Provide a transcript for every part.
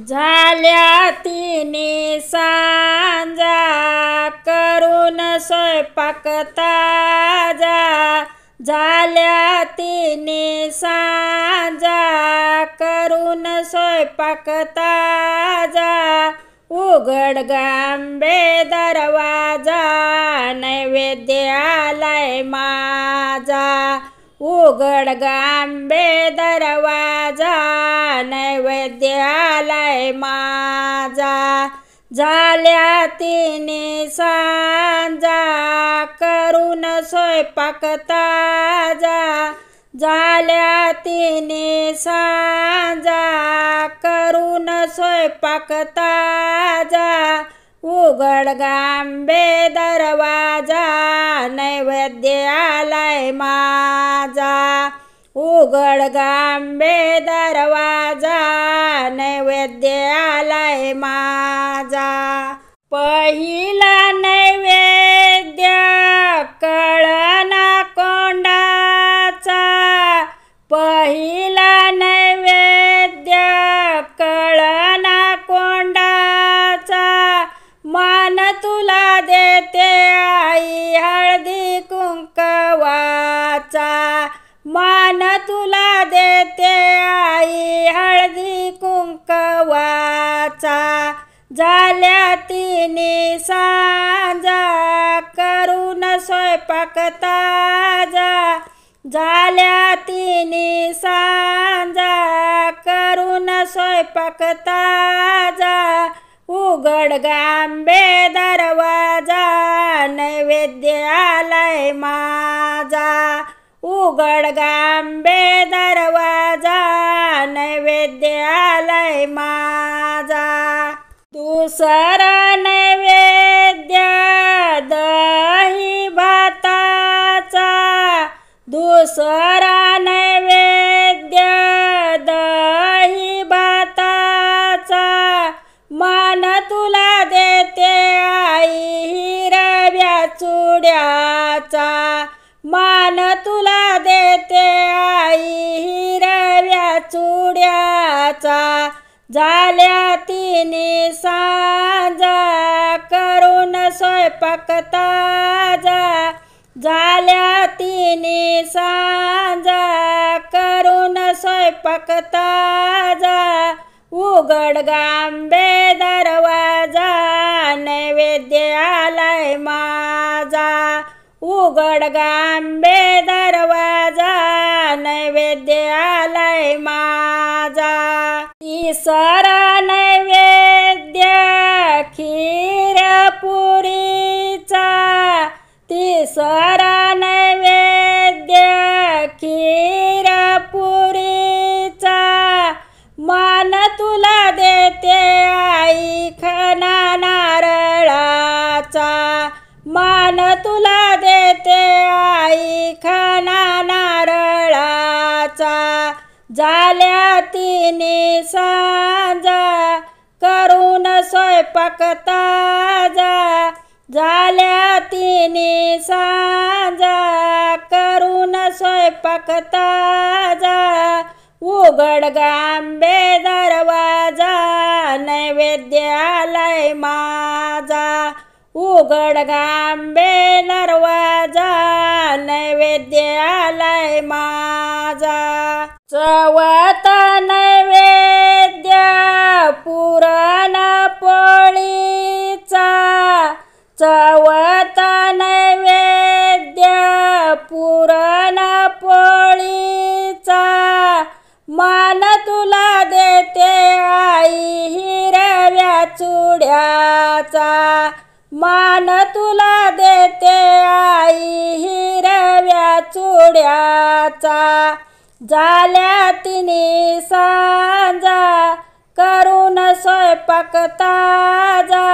झाल्या तिन्ही सांजा करून स्वयंपाक ताजा। झाल्या तिन्ही सांजा करून स्वयंपाक ताजा। उघड गांबे दरवाजा नैवेद्य आलाय माझा। उघड गांबे दरवाजा नैवेद्य आलाय माझा। झाल्या तिन्ही सांजा करून स्वयंपाक ताजा। झाल्या तिन्ही सांजा करून स्वयंपाक ताजा। उघड गांबे दरवाजा नैवेद्य आलाय माझा। उघड गांबे दरवाजा नैवेद्य आलाय माझा। पहिला नैवेद्य कळना कोंडाचा। पहिला नैवेद्य कळना कोंडाचा। मान तुला देते आई हळदी कुंकवाचा। मान तुला देते आई हळदी कुंकवाचा। झाल्या तिन्ही सांजा करून स्वयंपाक ताजा। झाल्या तिन्ही सांजा करून स्वयंपाक ताजा। उघड गांबे दरवाजा नैवेद्य आलाय माझा। उघड गांबे दरवाजा नैवेद्य आलाय माझा। दुसरा नैवेद्य दही भाताचा। दुसरा नैवेद्य दही भाताचा। मान तुला देते आई हिरव्या चुड्याचा। मान तुला देते आई हिरव्या चुड्याचा। झाल्या तिन्ही सांजा करून स्वयंपाक ताजा। झाल्या तिन्ही सांजा करून स्वयंपाक ताजा। उघड गांबे दरवाजा नैवेद्य आलाय माझा। उघड गांबे दरवाजा नैवेद्य आलाय माझा। तिसरा नैवेद्य खीर पुरीचा। तिसरा नैवेद्य खीर पुरीचा। मान तुला देते आई खणा नारळाचा। मान तुला देते आई खणा नारळाचा। झाल्या तिन्ही सांजा करून स्वयंपाक ताजा। झाल्या तिन्ही सांजा करून स्वयंपाक ताजा। उघड गांबे दरवाजा नैवेद्य आलाय माझा। उघड गांबे दरवाजा नैवेद्य आलाय माझा। चौथा नैवेद्य पुरण पोळीचा। चौथा नैवेद्य पुरण पोळीचा। मान तुला देते आई हिरव्या चुड्याचा। मान तुला देते आई हिरव्या चुड्याचा। झाल्या तिन्ही सांजा करून स्वयंपाक ताजा।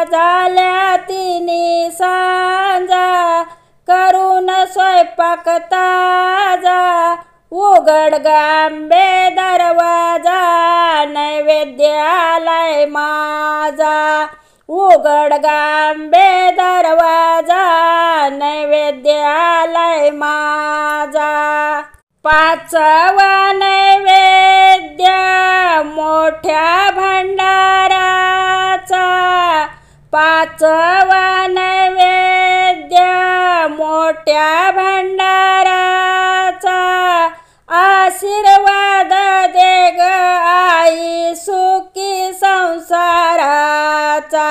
झाल्या तिन्ही सांजा करून स्वयंपाक ताजा। उघड गांबे दरवाजा नैवेद्य आलाय माझा। उघड गांबे दरवाजा नैवेद्य आलाय माझा। पाचवा नैवेद्य मोठ्या भंडाराचा, पाचवा नैवेद्य मोठ्या भंडाराचा, आशीर्वाद दे ग आई सुखी संसाराचा,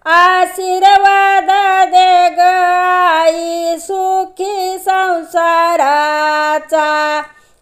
आशीर्वाद दे ग आई सुखी संसाराचा.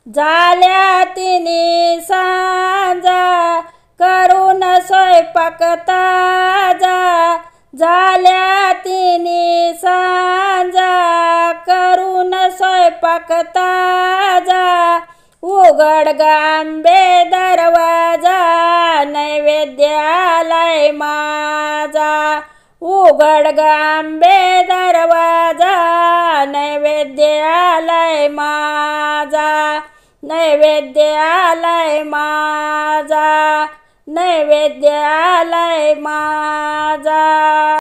झाल्या तिन्ही सांजा करून स्वयंपाक ताजा, झाल्या तिन्ही सांजा करून स्वयंपाक ताजा, उघड गांबे दरवाजा नैवेद्यालय माझा, उघड गांबे दरवाजा नैवेद्यालय माझा, नैवेद्यालय माझा, नैवेद्यालय माझा.